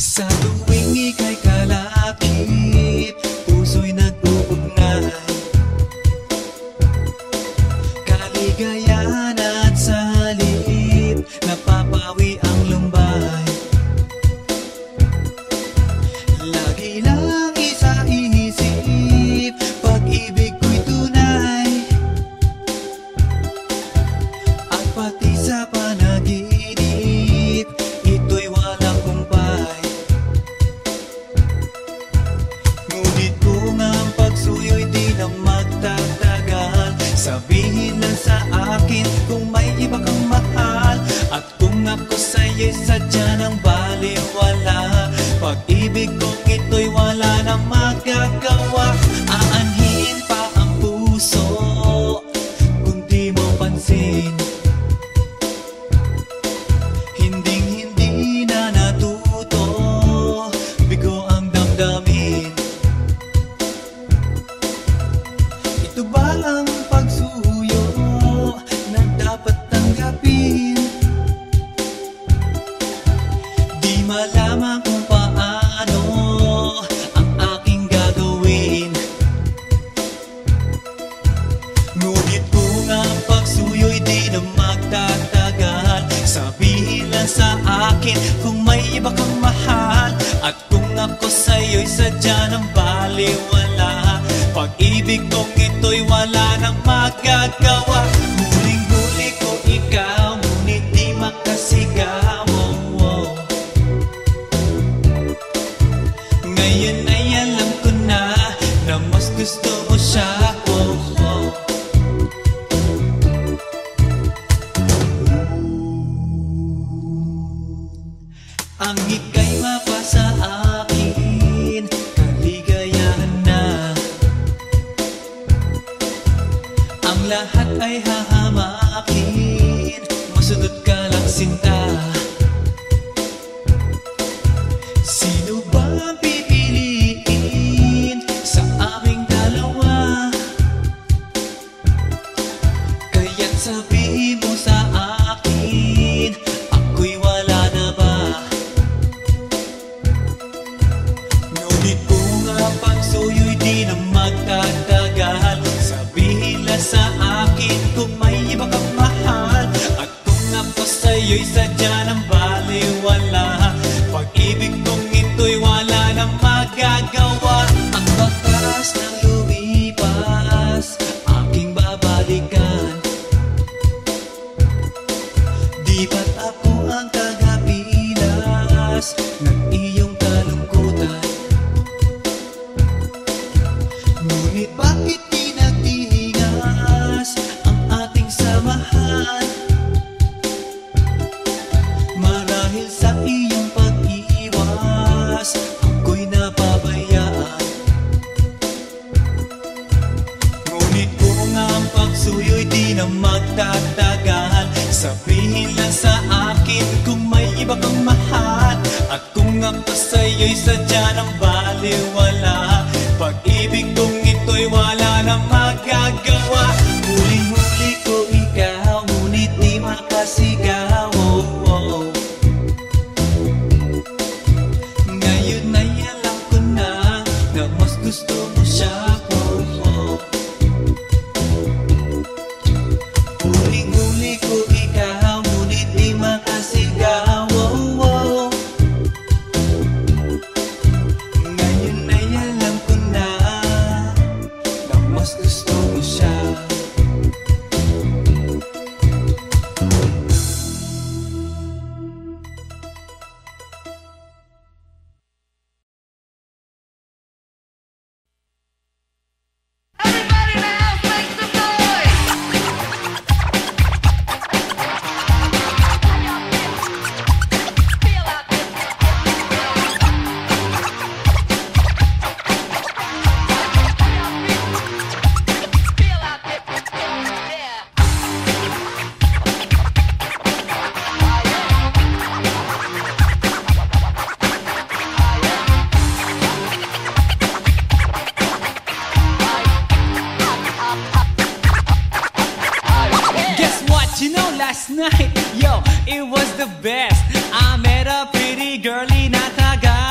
Sa tuwing ika'y kalakip, puso'y nag-uugnay. Kaligayahan at salip, napapawi ang lumbay. Lagi lang isa inisip, pag-ibig ko'y tunay. At pati sa panaginip, ito'y walang kumpay. Ngunit kung ang pagsuyo'y di na magtatagal, sabihin lang sa akin kung may iba kang mahal. At kung ako sa'yo'y sadya ng baliwala, pag-ibig kong ito'y wala nang magagawa. Aanhin pa ang puso kung di mo pansin. Hinding-hindi na natuto, bigo ang damdamin. Ito ba ang pagsuyo na dapat tanggapin? Di malaman kung paano ang aking gagawin. Ngunit kung ang pagsuyo'y di na magtatagal, sabihin lang sa akin kung may iba kang mahal. At kung ako sa'yo'y sadya ng baliwala, pag-ibig kong ito'y wala nang magagawa. Huling-huli ko ikaw, ngunit di makasigaw. Ngayon ay alam ko na mas gusto mo siya. Ang ika'y mapasa akin, kaligayahan na. Ang lahat ay hahamakin, masunod ka lang sinta. Sino ba ang pipiliin sa aming dalawa? Kaya't sabihin mo sa akin, ako'y wala na ba? Ngunit kung ang pagsuyo'y di na magtatagal, sabihin lang sa akin kung may iba kang mahal. At kung ako sa'yo'y sadya ng baliwala, pag-ibig kong ito'y wala nang magagawa. Ang bakas ng lumipas, aking babalikan. Di ba't ako ang tagapilas ng iyong kalungkutan? Ngunit bakit di nagtingas ang ating samahan? Marahil sa iyong pag-iwas, ako'y napabayaan. Ngunit kung ang pagsuyo'y di na magtatagal, sabihin lang sa akin kung may iba kang mahal. At kung ako sa'yo'y sadya ng baliwala, pag-ibig kong ito'y wala nang magagawa. Huling-huli ko ikaw, ngunit di makasigaw. Ngayon ay alam ko na mas gusto mo siya. Huling-huli ko ikaw, ngunit di makasigaw. Ngayon ay alam ko na mas gusto mo siya. Everybody now, make some noise! Feel out this. Feel out this. Yeah. last night, yo, it was the best. I met a pretty girl in Nataga.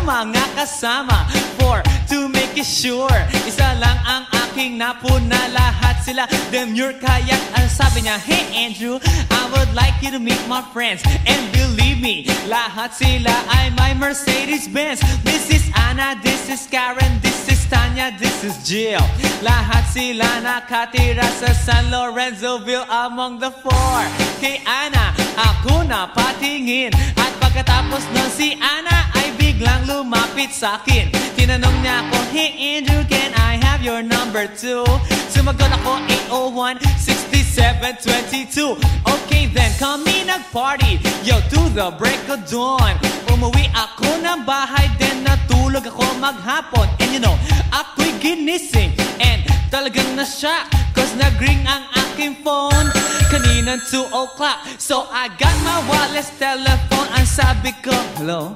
mga kasama for to make it sure. Isa lang ang aking napuna, lahat sila demure. Kaya't ang sabi niya, hey Andrew, I would like you to meet my friends. And believe me, lahat sila ay may Mercedes-Benz. This is Anna, this is Karen, this is Tanya, this is Jill. Lahat sila nakatira sa San Lorenzoville among the four. Kay Anna, ako na patingin. At pagkatapos nun si Anna ay biglang lumapit sa akin. Tinanong niya ako, hey Andrew, can I have your number too? Sumagot ako, 801-6722. Okay then, kami nag-party, yo, to the break of dawn. Umuwi ako ng bahay, then natulog ako maghapon. And you know, ako'y ginising and talagang na-shock, cause nag-ring ang aking phone kaninang 2 o'clock. So I got my wireless telephone. Ang sabi ko, hello?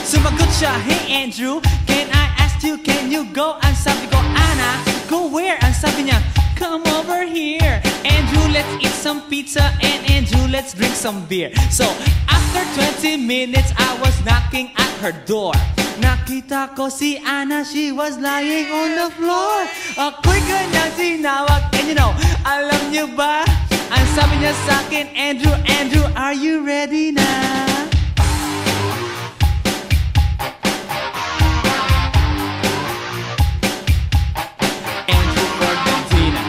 Sumagot siya, hey Andrew, can I ask you, can you go? Ang sabi ko, Anna, go where? Ang sabi niya, come over here. Andrew, let's eat some pizza, and Andrew, let's drink some beer. So after 20 minutes, I was knocking at her door. Nakita ko si Anna, she was lying on the floor. Ako'y kanyang tinawag, and you know, alam niyo ba? Ang sabi niya sa akin, Andrew, Andrew, are you ready na? Andrew Ford Medina.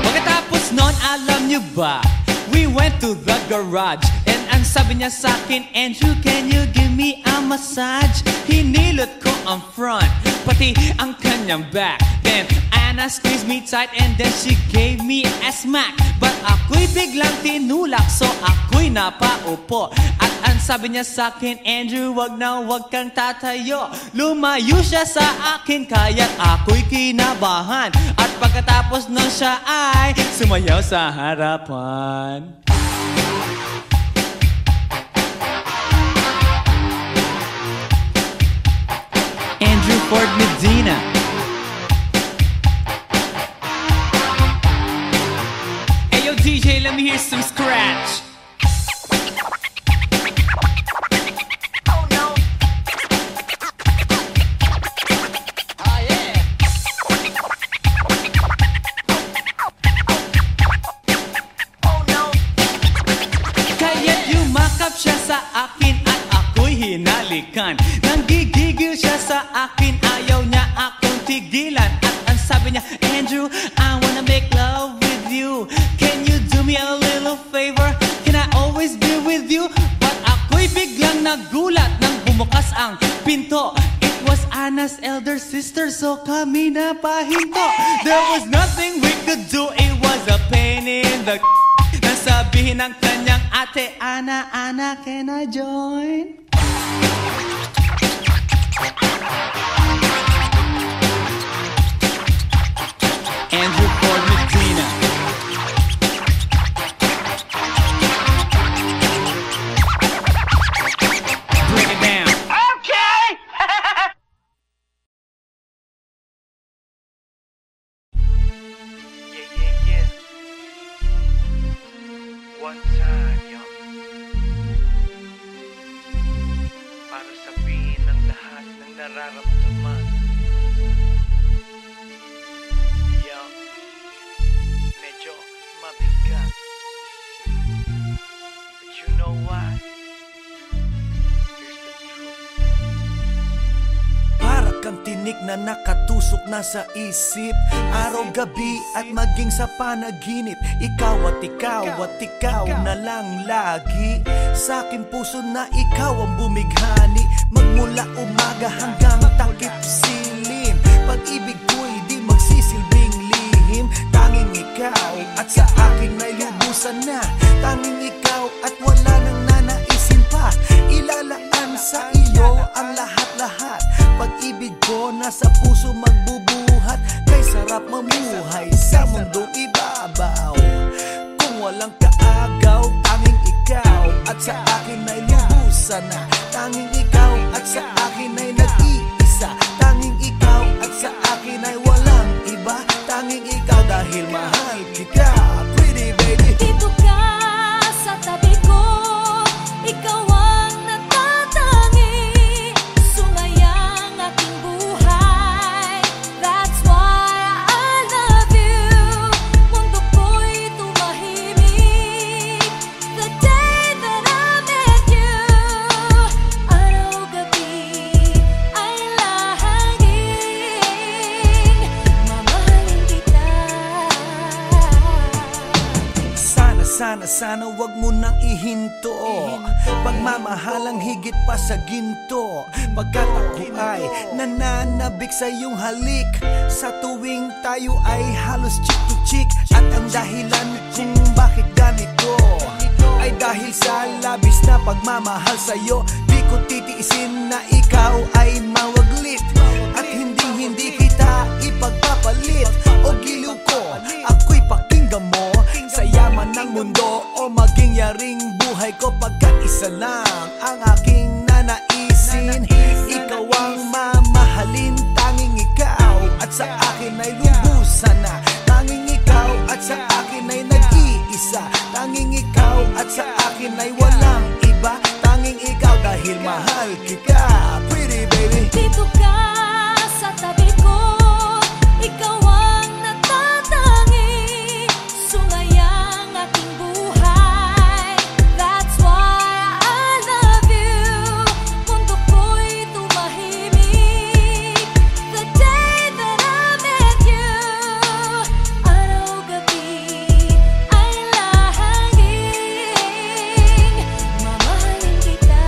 Pagkatapos nun, alam niyo ba? We went to the garage, and ang sabi niya sa akin, Andrew, can you give me a massage? Hinilot ko ang front, pati ang kanyang back. Then Anna squeezed me tight, and then she gave me a smack. But ako'y biglang tinulak, so ako'y napaupo. At ang sabi niya sa akin, Andrew, wag na wag kang tatayo. Lumayo siya sa akin, kaya't ako'y kinabahan. At pagkatapos nun siya ay sumayaw sa harapan. Andrew Ford Medina. Hey yo DJ, let me hear some scratch. Oh no. Oh yeah. Oh no. Kaya't yumakap siya sa akin at ako'y hinalikan. Nanggigigil siya sa akin, ayaw niya akong tigilan. At ang sabi niya, Andrew, I wanna make love with you. Can you do me a little favor? Can I always be with you? But ako'y biglang nagulat nang bumukas ang pinto. It was Anna's elder sister, so kami na pahinto. There was nothing we could do, it was a pain in the nasabihin ng kanyang ate, Anna, Anna, can I join? Andrew Ford Medina. Bring it down. Okay. Yeah. One time, yo. Para sabihin ng lahat ng nararamdaman. Yo. Medyo mabigat. But you know what? Here's the truth. Para kang tinik na nakatusok na sa isip, araw-gabi at maging sa panaginip. Ikaw at ikaw na lang lagi sa aking puso na ikaw ang bumighani. Magmula umaga hanggang takip silim, pag-ibig ko'y di magsisilbing lihim. Tanging ikaw at sa akin may lubusan na. Tanging ikaw at wala nang nanaisin pa. Ilalaan sa iyo ang lahat-lahat. Pag-ibig ko nasa puso magbubuhat. Kay sarap mamuhay sa mundong ibabaw. Kung walang kaagaw, tanging ikaw at sa akin ay lubusan na. Tanging ikaw at sa akin ay nag-iisa. Tanging ikaw at sa akin ay walang iba. Tanging ikaw dahil mahal kita, pretty baby. Dito ka sana wag mo nang ihinto. Pagmamahalang higit pa sa ginto, pagkat ako ay nananabik sa iyong halik. Sa tuwing tayo ay halos chick to chick. At ang dahilan kung bakit ganito ay dahil sa labis na pagmamahal sa'yo. Di ko titiisin na ikaw ay mawaglit, at hindi kita ipagpapalit o giliw ko. Ako'y pakinggan mo sa yaman ng mundo o maging yaring buhay ko, pagkat isa lang ang aking nanaisin. Ikaw ang mamahalin, tanging ikaw at sa akin ay lubusan na. Tanging ikaw at sa akin ay nag-iisa. Tanging ikaw at sa akin ay walang iba. Tanging ikaw dahil mahal kita, pretty baby. Dito ka sa tabi ko, ikaw ang natatangi. Sumayang ating buhay, that's why I love you. Mundo ko'y tumahimik the day that I met you. Araw-gabi ay lahangin, mamahalin kita.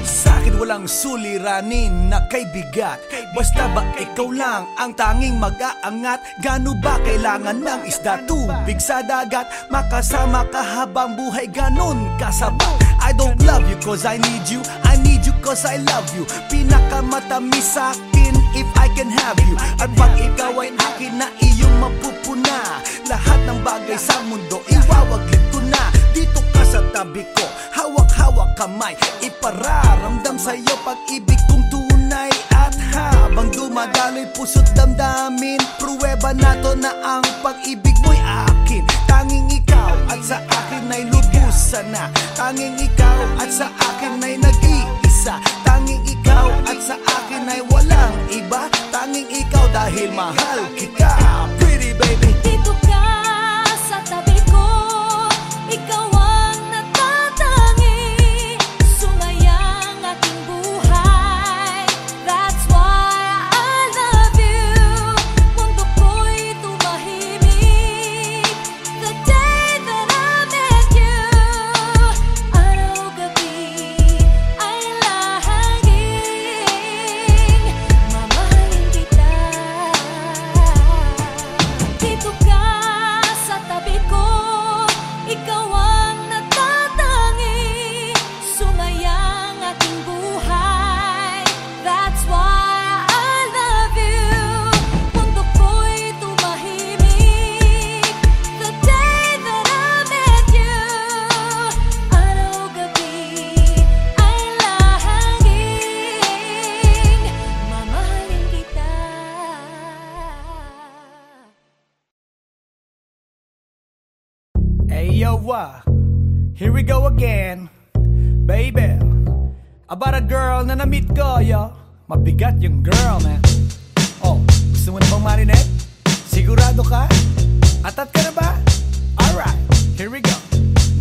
Sa'kin walang suliranin na kay bigat, basta ba ikaw lang ang tanging mag-aangat. Gano ba kailangan ng isda, tubig sa dagat? Makasama ka habang buhay, ganon kasabat. I don't love you cause I need you, I need you cause I love you. Pinakamatamis sa'kin if I can have you. At pag ikaw ay akin na iyong mapupuna, lahat ng bagay sa mundo iwawaglit ko na. Dito ka sa tabi ko, hawak-hawak kamay, ipararamdam sa'yo pag-ibig kong tunay. At habang dumadaloy puso't damdamin, pruweba na to na ang pag-ibig mo'y akin. Tanging ikaw at sa akin ay lubusan na. Tanging ikaw at sa akin ay nag-iisa. Tanging ikaw at sa akin ay walang iba. Tanging ikaw dahil mahal kita, pretty baby. Dito ka sa tabi ko, ikaw ang natatangi. Sumayang ating buhay, that's why I love you. Mundo ko'y tumahimik the day that I met you. Araw-gabi ay lahangin, mamahalin kita. Dito ka sa tabi ko, ikaw ang natatangi. Sumayang ating buhay, that's why I love you. Mundo ko'y tumahimik the day that I met you. Araw-gabi ay lahangin, mamahalin kita. Hey yo, here we go again, baby. About a girl na na-meet ko, yo. Mabigat yung girl, man. Oh, gusto mo na bang marinig? Sigurado ka? Atat ka na ba? Alright, here we go.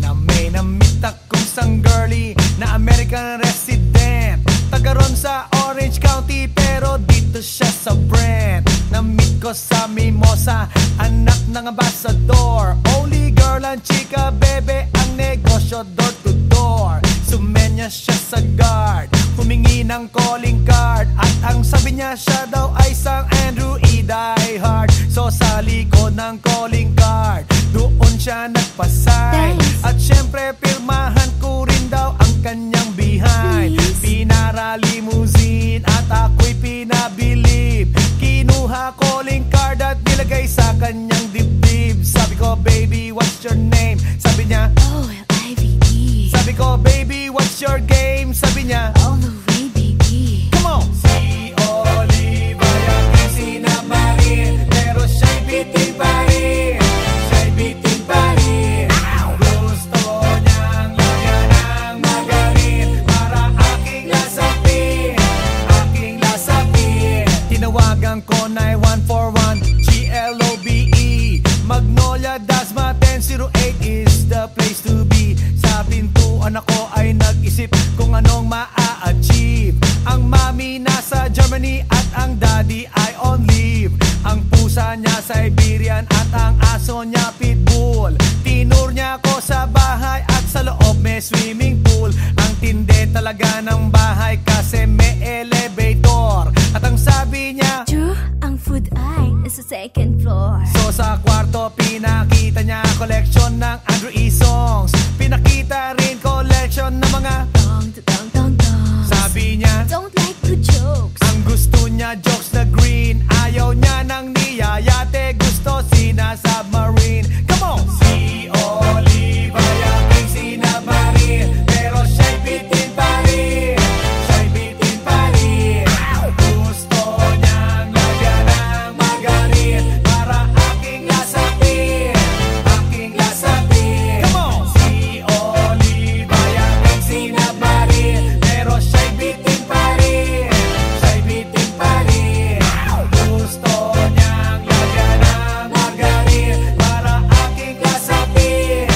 Na may na-meet akong isang girlie na American resident, taga ron sa Orange County, pero dito siya sa Brent. Na-meet ko sa Mimosa, anak ng ambassador. Only girl and chika, bebe, ang negosyo door to door. Sumenya siya sa guard, humingi ng calling card, at ang sabi niya siya daw ay isang Andrew E. Die Hard. So sa likod ng calling card, doon siya nagpasay. At syempre pirmahan ko rin daw ang kanyang behind. Pinara limousine at ako'y pinabilib. Kinuha calling card at nilagay sa kanyang dibdib. Sabi ko, baby, what's your name? Sabi niya, OLIVE. sabi ko, baby, what's your game? Sabi niya, All the way, baby. come on! Si Olive ay aking sinabahin, pero siya'y bitin pa rin. Siya'y bitin pa rin. Gusto niyang lagyan ng magarin para aking lasapin, aking lasapin. Tinawagan ko 9141 GLOBE Magnolia, Dasma 1008 is the place to be. Sa pintuan ako ay nag-isip kung anong maa-achieve. Ang mami nasa Germany at ang daddy ay on leave. Ang pusa niya Siberian at ang aso niya Pitbull. swimming pool. Ang tindi talaga ng bahay kasi may elevator. At ang sabi niya, True, ang food ay nasa second floor. so sa kwarto pinakita niya collection ng Andrew E. songs. Pinakita rin collection ng mga Dong, dong, dong, dong. sabi niya, Don't like the jokes. ang gusto niya jokes na green. Ayaw niya ng niyayate, gusto sina submarine. Come on! Si Oliva yaking sinabarin, pero siya'y bitin pa rin. Siya'y bitin pa rin. Gusto niyang lagyan ng margarin para aking lasapin. Aking lasapin. Come on! Si Oliva yaking sinabarin, pero siya'y bitin pa rin. Siya'y bitin pa rin. Gusto niyang lagyan ng margarin para aking lasapin.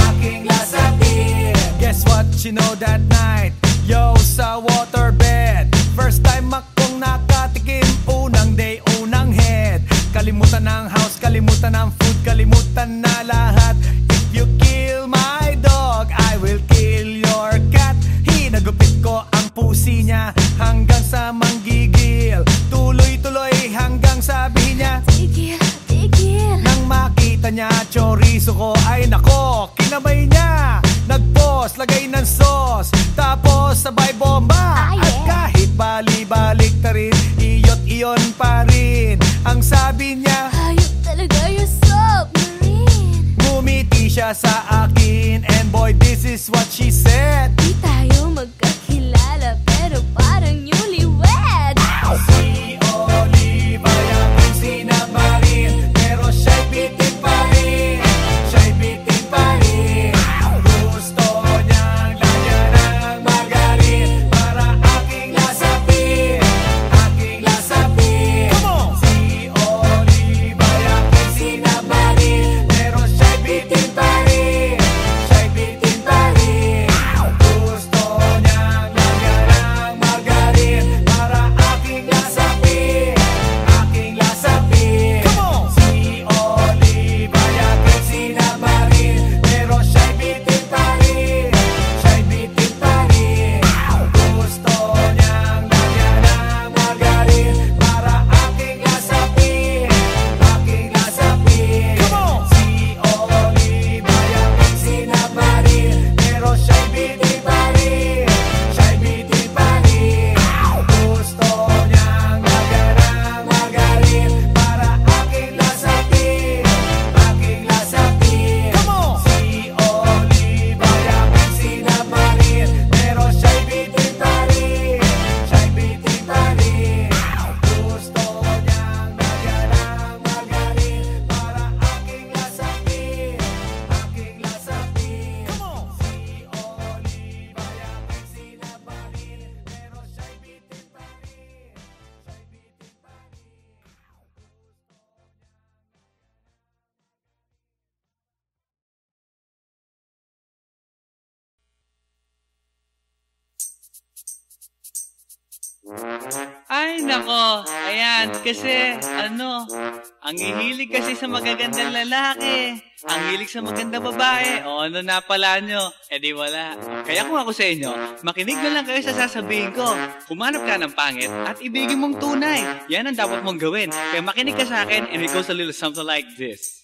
Aking lasapin. Guess what you know that night? Yo, sa waterbed, first time akong nakatikim. Unang day, unang head. Kalimutan ng house, kalimutan ng food, kalimutan na lahat. If you kill my dog, I will kill your cat. Hinagupit ko ang pusi niya hanggang sa manggigil. Tuloy-tuloy hanggang sabihin niya, Tigil, tigil. nang makita niya chorizo ko, ay nako, kinabay niya. Nag-pause, lagay ng sauce, tapos sabay bomba. Ah, yeah. At kahit bali-balik ta rin, iyot iyon pa rin. Ang sabi niya, Hayop talaga yung submarine. ngumiti siya sa akin, and boy, this is what she said. Di tayo magkakilala pero parang newlywed. Si Oliva yaking sinabarin, pero siya'y bitin pa rin. Siya'y bitin pa rin. Gusto niyang lagyan ng margarin para aking lasapin. Aking lasapin. Si Oliva yaking sinabarin, pero siya'y bitin pa rin. Siya'y bitin pa rin. Gusto niyang lagyan ng margarin para aking lasapin. Aking lasapin. Si Oliva yaking sinabarin, pero siya'y bitin pa rin. Siya'y bitin pa rin. Gusto niyang lagyan ng margarin para aking lasapin. Aking lasapin. Si Oliva yaking sinabarin, pero siya'y bitin pa rin. Siya'y bitin pa rin. Gusto niyang lagyan ng margarin para aking lasapin. Aking lasapin. Si Oliva yaking sinabarin, pero siya'y bitin pa rin. Siya'y bitin pa rin. Gusto niyang lagyan ng margarin para aking lasapin. Aking lasapin. Si Oliva yaking sinabarin, pero siya'y bitin pa rin. Siya'y bitin pa rin. Ay, nako. Ayan, kasi, ang hihilig kasi sa magagandang lalaki. Ang hilig sa magandang babae. O ano na pala nyo? Eh di wala. Kaya kung ako sa inyo, makinig na lang kayo sa sasabihin ko. Humanap ka ng pangit at ibigin mong tunay. Yan ang dapat mong gawin. Kaya makinig ka sa akin and it goes a little something like this.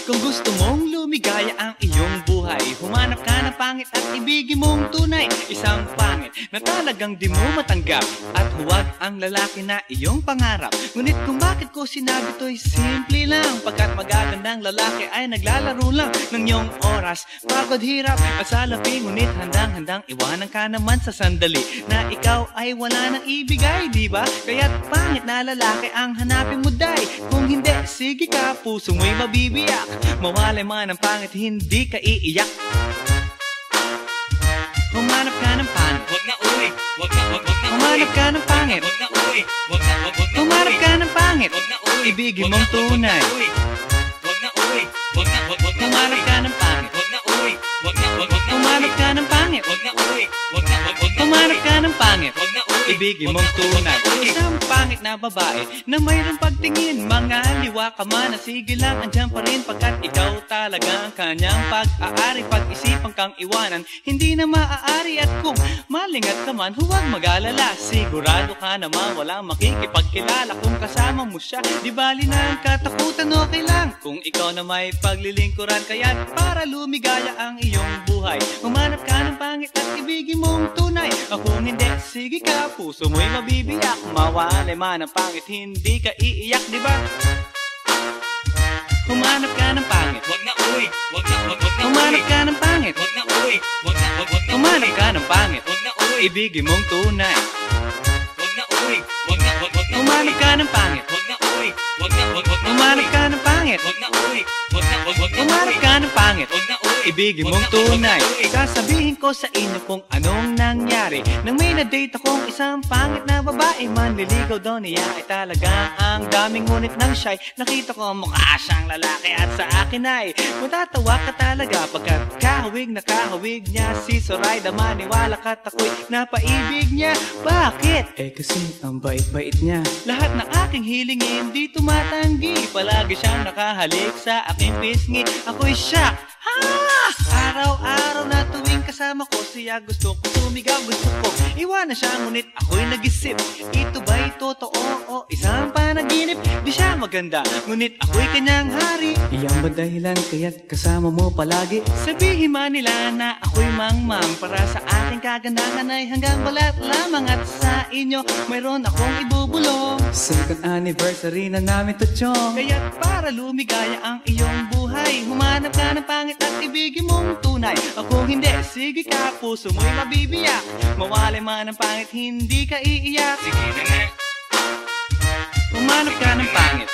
Kung gusto mong lumigaya ang iyong buhay, humanap ka ng pangit at ibigin mong tunay. Isang pangit na talagang di mo matanggap, at huwag ang lalaki na iyong pangarap. Ngunit kung bakit ko sinabi to'y simple lang, pagkat magagandang lalaki ay naglalaro lang ng iyong oras, pagod, hirap at salapi. Ngunit handang-handang iwanan ka naman sa sandali na ikaw ay wala nang ibigay, di ba? Kaya't pangit na lalaki ang hanapin mo, day. Kung hindi, sige ka, puso mo'y mabibiyak. Mawalay man ang pangit, hindi ka iiyak. Humanap ka ng pangit, wag na uwi. Humanap ka ng pangit, wag na uwi. Humanap ka ng pangit, wag na uwi. Ibigin mong tunay. Wag na uwi. Humanap ka ng pangit, wag na uwi. Humanap ka ng pangit, wag na uwi. Humanap ka ng pangit, wag na uwi. ibigin mong tunay. Isang pangit na babae na mayroong pagtingin. Mga liwa ka man na sige lang, andyan pa rin pagkat ikaw talaga ang kanyang pag-aari. Pag-isipan kang iwanan, hindi na maaari. At kung malingat ka man, huwag mag-alala. Sigurado ka naman walang makikipagkilala kung kasama mo siya. Di bali na ang katakutan, okay lang kung ikaw na may paglilingkuran. Kaya't para lumigaya ang iyong buhay, humanap ka ng pangit at ibigin mong tunay. Kung hindi, sige ka, puso mo'y mabibiyak. Mawalay man ang pangit, hindi ka iiyak, di ba? Humanap ka ng pangit, wag na uy, wag na humanap ka ng pangit, wag na uy, wag na humanap ka ng pangit, wag na uy, ibigin mong tunay. Wag na uy, wag na humanap ka ng pangit, wag na uy, wag na humanap ka ng pangit, wag na uy, wag na humanap ka ng pangit, wag na uy, ibigin mong tunay. Sasabihin ko sa inyo kung anong nangyari nang may na-date akong isang pangit na babae. Manliligaw daw niya ay talaga ang daming, ngunit nang shy nakita ko mukha siyang lalaki. At sa akin ay matatawa ka talaga pagkat kahawig na kahawig niya si Zoraida. Maniwala ka't ako'y napaibig niya. Bakit? Eh kasi ang bait-bait niya. Lahat ng aking hiling hindi tumatanggi. Palagi siyang nakahalik sa aking pisngi. Ako'y shock. Araw-araw na tuwing kasama ko siya, gusto ko sumigaw, gusto ko iwanan siya, ngunit ako'y nag-isip, ito ba'y totoo o isang panaginip? Di siya maganda, ngunit ako'y kanyang hari. Iyan ba dahilan kaya't kasama mo palagi? Sabihin man nila na ako'y mangmang, para sa aking kagandahan ay hanggang balat lamang. At sa inyo mayroon akong ibubulong. Second anniversary na namin to, chong. Kaya't para lumigaya ang iyong buhay, humanap ka ng pangit at ibigin mong tunay. Kung hindi, sige ka, puso mo'y mabibiyak. Mawalay man ang pangit, hindi ka iiyak. Sige na nga. Humanap ka ng pangit,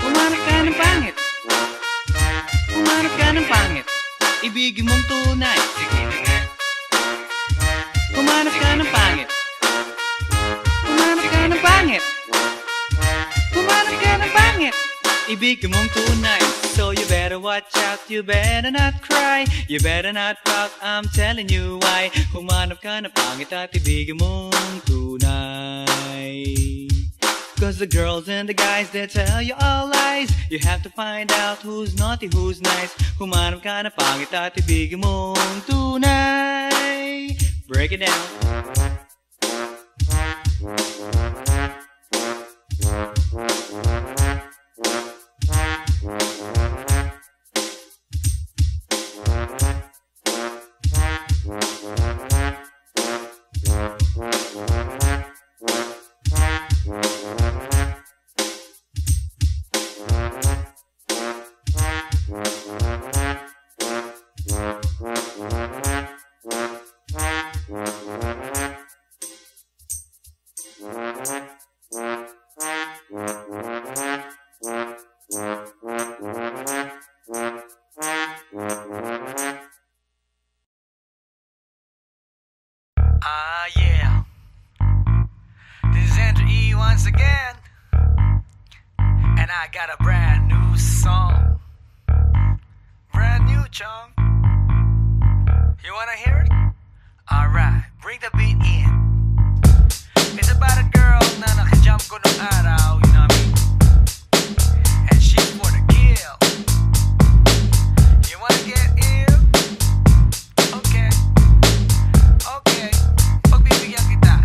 humanap ka ng pangit, humanap ka ng pangit, ibigin mong tunay. Sige na nga. Humanap ka ng pangit, humanap ka ng pangit, humanap ka ng pangit, ibigin mong tunay. So you better watch out, you better not cry, you better not pout, I'm telling you why. Humanap ka ng pangit at ibigin mong tunay. Cause the girls and the guys, they tell you all lies. You have to find out who's naughty, who's nice. Humanap ka ng pangit at ibigin mong tunay. Break it down. Yeah. This is Andrew E once again, and I got a brand new song. Brand new, chong. You wanna hear it? Alright, bring the beat in. It's about a girl na nakajump ko nung araw, you know what I mean? And she's for the kill. You wanna get ill? Okay. Okay. Pagbibigyan kita.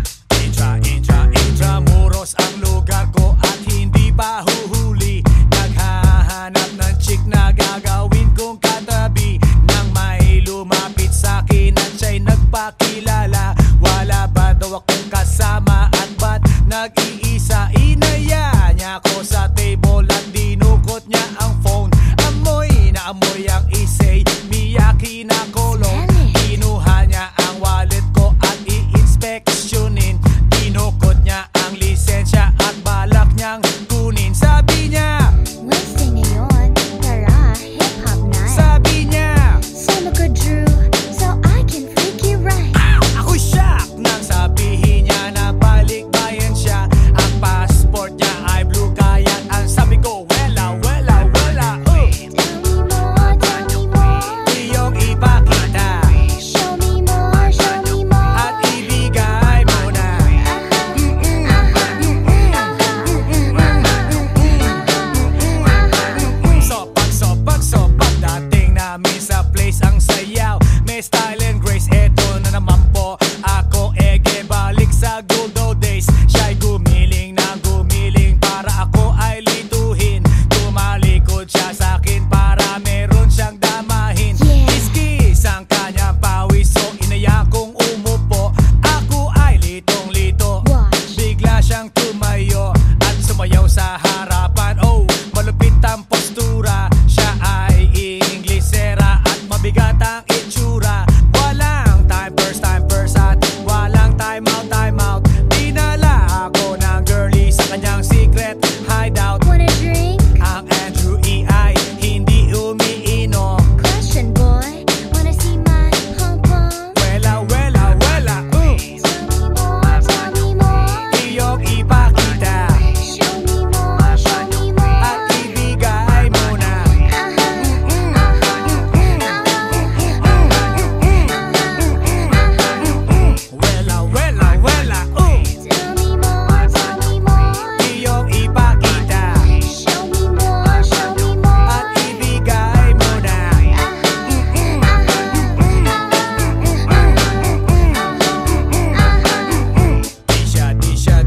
Intramuros ang lugar ko at hindi pa huhuli. Naghahanap ng chick na gagawin kong katabi. Nang may lumapit sa'kin at siya'y nagpakilala. Wala ba daw akong kasama at ba't nag-iisa? Inaya niya ako sa table at dinukot niya ang phone. Amoy na amoy ang isay, Miyaki na kolong. Kinuha niya ang wallet ko at i-inspeksyonin. Dinukot niya ang lisensya at balak niyang kunin. Sabi niya, Listing ngayon, tara, hip-hop night. sabi niya, Solo ko Drew, so I can freak you right. eto na naman po. Ako ege balik sa good old days. Siya'y gumiling na gumiling para ako ay lituhin. Tumalikod siya sa'kin para meron siyang damahin. Kiskis ang kanyang pawis, so inaya kong umupo. Ako ay litong-lito, bigla siyang tumayo at sumayaw sa harapan. Oh, malupit ang postura. Siya ay Inglesera at mabigat ang itsura. Walang time first at walang time out. Dinala ako ng girlie sa kanyang secret hideout. Wanna drink? Ang Andrew E. ay hindi umiinom. Question boy, wanna see my pom pom? Wela, Tell me more, iyong ipakita show me more, show me more. at ibigay mo na. Wela, Tell me more, iyong ipakita show me more, show me more. at ibigay mo na.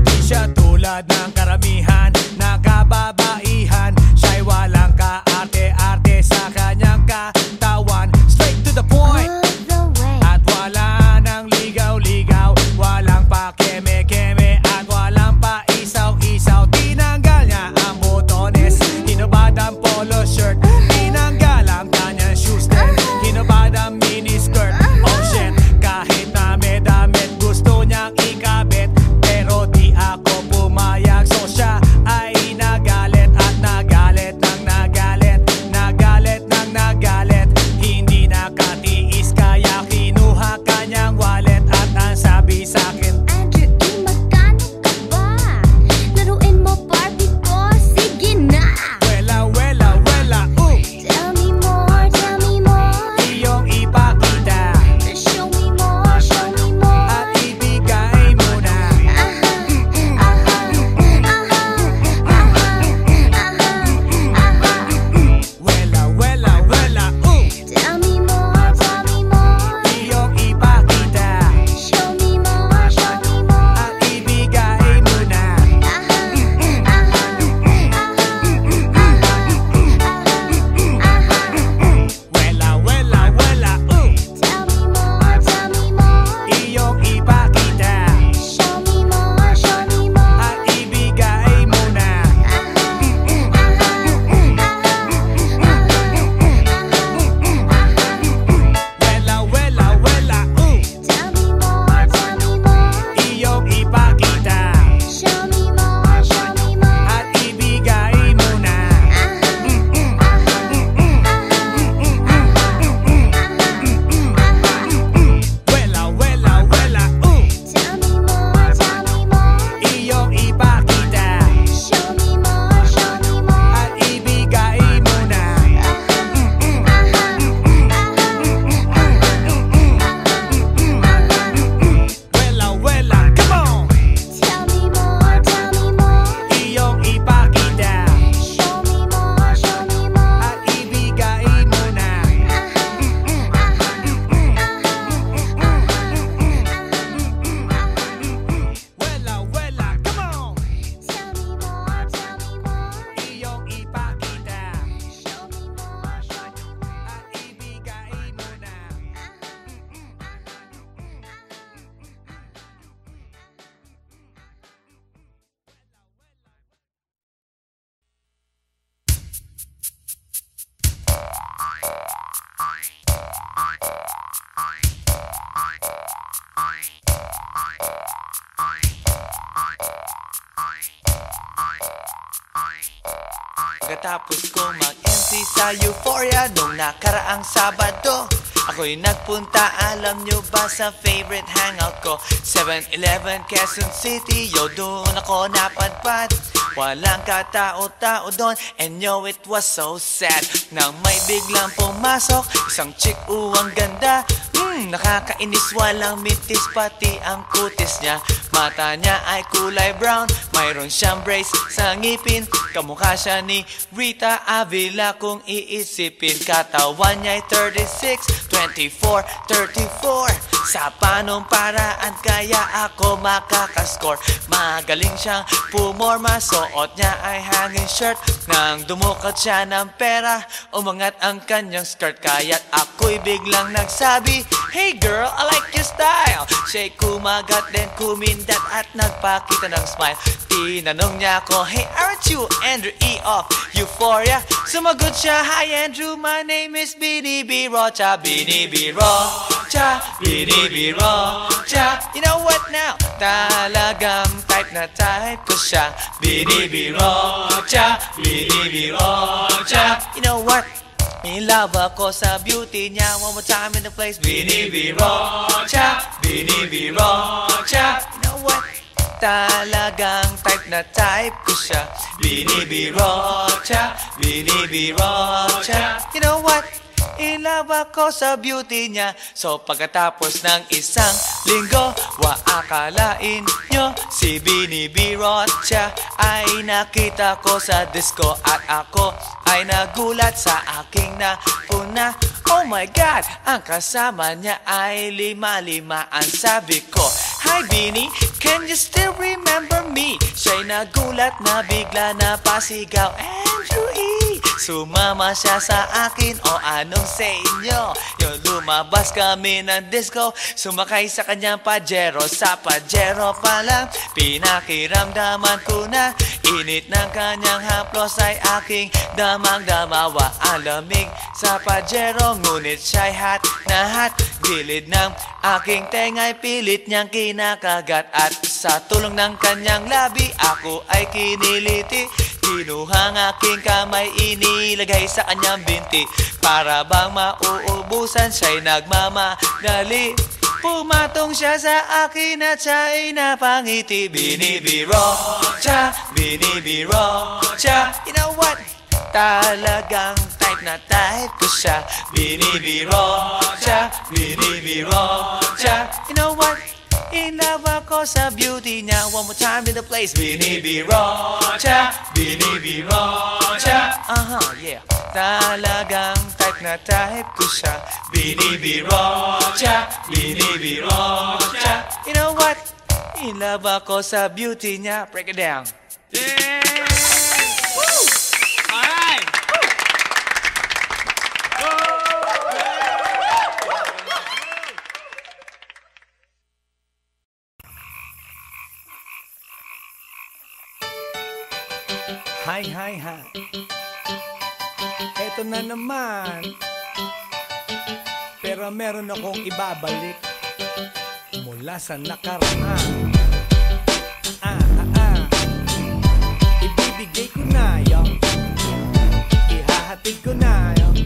Di siya tulad ng karamihan na kababaihan. Siya'y walang kaarte-arte sa kanyang katawan. Straight to the point All the way. at wala nang ligaw-ligaw. Walang pa keme-keme at walang pa isaw-isaw. Tinanggal niya ang botones, hinubad ang polo shirt. Tinanggal ang kanyang shoes din, hinubad ang miniskirt. Oh shit, kahit na may damit gusto niyang ikabit, pero di ako pumayag. So siya ay nagalit at nagalit ng nagalit. Nagalit ng nagalit, hindi nakatiis kaya kinuha kanyang wallet. At ang sabi sa'kin, Andrew, magkano ka ba? Laruin mo Barbie ko, sige na. wela, Tell me more, iyong ipakita show me more. at ibigay mo na. Wela, Tell me more, iyong ipakita show me more. at ibigay mo na. Wela, Tell me more, iyong ipakita show me more. at ibigay mo na. Wela, Tell me more, iyong ipakita show me more. at ibigay mo na. Wela, Tell me more, iyong ipakita show me more. at ibigay mo na. Wela, come on! Tell me more, Iyong ipakita show me more. at ibigay mo na. Wela, come on! Tell me more, Iyong ipakita show me more. at ibigay mo na. Pagkatapos ko mag-MC sa Euphoria nung nakaraang Sabado, ako'y nagpunta, alam nyo ba, sa favorite hangout ko, 7-Eleven, Quezon City. Yo, doon ako napadpad. Walang katao-tao doon, and yo, it was so sad nang may biglang pumasok isang chick, ang ganda. Nakakainis, walang mitis, pati ang kutis niya. Mata niya ay kulay brown, mayroon siyang brace sa ngipin. Kamukha siya ni Rita Avila kung iisipin. Katawan niya ay 36, 24, 34. Sa panong paraan kaya ako makakascore. Magaling siyang pumorma, suot niya ay hanging shirt. Nang dumukot siya ng pera, umangat ang kanyang skirt. Kaya't ako'y biglang nagsabi, "Hey girl, I like your style." Siya'y kumagat din kumindat at nagpakita ng smile. Tinanong niya ako, "Hey, aren't you Andrew E. of Euphoria?" Sumagot siya, "Hi Andrew, my name is Bini B. Rocha." Bini B. Rocha, Bini B. Rocha. You know what now? Talagang type na type ko siya. Bini B. Rocha, Bini B. Rocha. You know what? In love ako sa beauty niya. One more time in the place. Bini B. Rocha, Bini B. Rocha. You know what? Talagang type na type ko siya. Bini B. Rocha, Bini B. Rocha. You know what? In love ako sa beauty niya. So pagkatapos ng isang linggo, akalain nyo si Bini B. Rocha ay nakita ko sa disco. At ako ay nagulat sa aking nauna. Oh my God, ang kasama niya ay lima-lima. Ang sabi ko, "Hi Bini, can you still remember me?" Siya'y nagulat na bigla na pasigaw, "Andrew E." Sumama siya sa akin, o anong sa inyo? Yung lumabas kami ng disco, sumakay sa kanyang Pajero. Sa Pajero pa lang, pinakiramdaman ko na init ng kanyang haplos ay aking damang-damawa. Ang lamig sa Pajero, ngunit siya'y hot na hot. Gilid ng aking tenga'y pilit niyang kinakagat. At sa tulong ng kanyang labi, ako ay kiniliti. Kinuhang aking kamay, inilagay sa kanyang binti. Para bang mauubusan, siya'y nagmamadali. Pumatong siya sa akin at siya'y napangiti. Bini B. Rocha, Bini B. Rocha. You know what? Talagang type na type ko siya. Bini B. Rocha, Bini B. Rocha. You know what? In love ako sa beauty niya. One more time in the place. Bini B. Rocha, Bini B. Rocha. Yeah. Talagang type na type ko siya. Bini B. Rocha, Bini B. Rocha. You know what? In love ako sa beauty niya. Break it down. Yeah! Woo! Alright! Hi, hi, hi. Eto na naman. Pero meron akong ibabalik mula sa nakaraan. Ibibigay ko na yung ihahatid ko na yung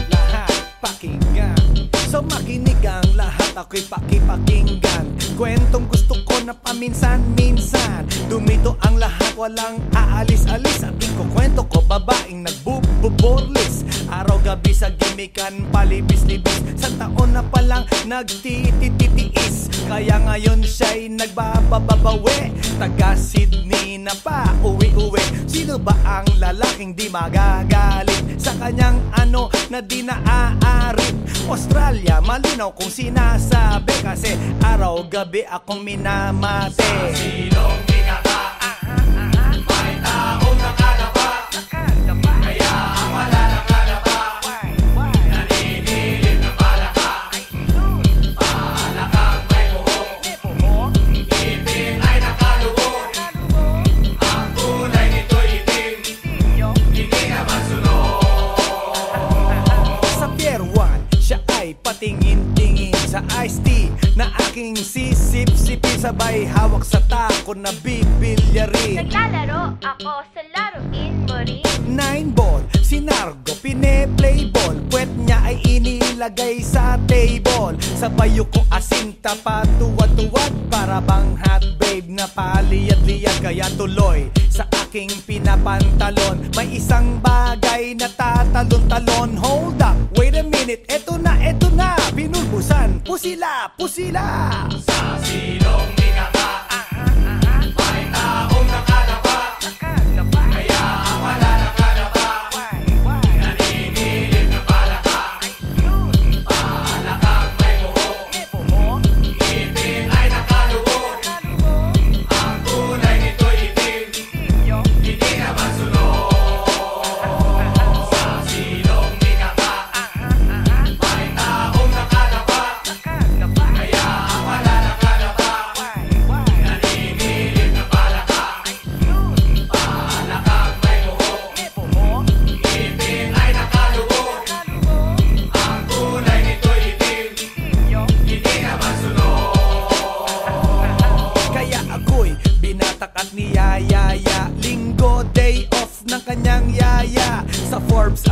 lahat pakinggan. So makinig ang lahat, ako'y pakipakinggan. Kwentong gusto ko na paminsan-minsan. Dumito ang lahat, walang aalis-alis. At ikukwento ko, babaeng nagbuborlis. Araw-gabi sa gimikan, palibis-libis. Sa taon na palang nagtititiis. Kaya ngayon siya'y nagbababawi. Taga Sydney na pa, uwi-uwi. Sino ba ang lalaking di magagalit sa kanyang ano na di naaarit? Australia, malinaw kung sinasabi. Kasi araw-gabi akong minamate. Sa silong bigata, may taong nakadapa. Kaya ang wala nakadapa, naninilig na palaka. Palakang may buhok, ngipin ay nakalubog. Ang kulay nito'y itim, hindi naman sunog. Sa Pier 1, siya ay patingin-tingin sa iced tea na aking sisip-sipin. Sabay hawak sa tako na bibilyarin. Naglalaro ako sa laruin mo rin. 9-ball, si Nargo pine-playball. Puwet niya ay inilagay sa table. Sabay ko asinta pa tuwad-tuwad. Para bang hot babe na paliyad-liyad. Kaya tuloy sa aking pinapantalon may isang bagay na tatalon-talon. Hold up, wait a minute, eto na, pinulbusan, pusila, pusila. Sa silong bigata, may taong nakadapa. Kaya ang wala nakadapa, naninilig na palaka. Palakang may buhok,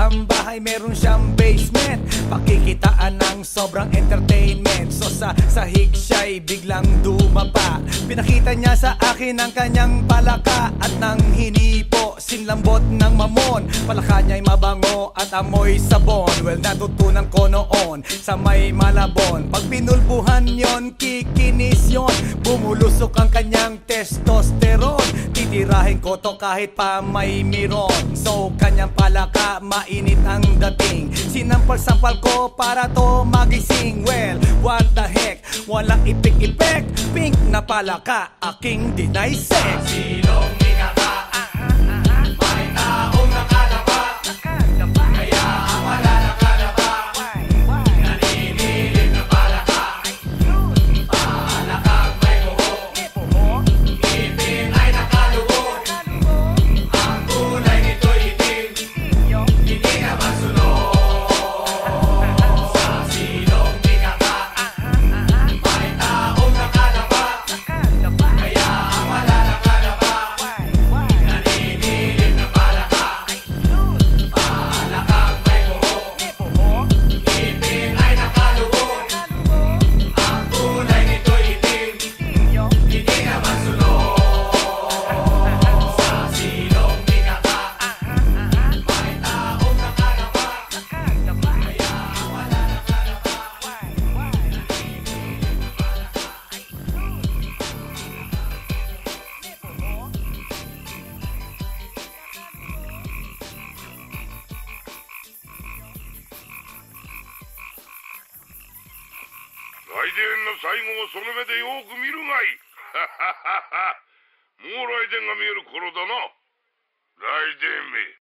ang bahay meron siyang basement, pakikitaan ng sobrang entertainment. So sa sahig siya'y biglang dumapa, pinakita niya sa akin ang kanyang palaka. At nang hinipo, sinlambot ng mamon, palaka niya'y mabango at amoy sabon. Well, natutunan ko noon sa may Malabon, pag pinulbuhan yon, kikinis yon, bumulusok ang kanyang testosterone. Titirahin ko to kahit pa may miron. So kanyang palaka, mainit ang dating, sinampal-sampal ko para to magising. Well, what the heck, walang ipik-ipek, pink na palaka, aking deny sex. Silong ikaka, may taong nakalapa, kaya ang wala nakalapa, naninilig na palaka. Palakang may buhok, ngipin ay nakalubog, ang kulay nito'y itim, hindi na masunod. Sa silong ikaka, may taong nakalapa, kaya ang wala nakalapa, naninilig na palaka. Palakang may buhok, ngipin ay nakalubog, ang kulay nito'y itim, hindi na masunod. Sa silong ikaka, may taong nakalapa, kaya ang wala nakalapa,来電の最後をその目でよく見るがいい。もう来電が見える頃だな。来電め。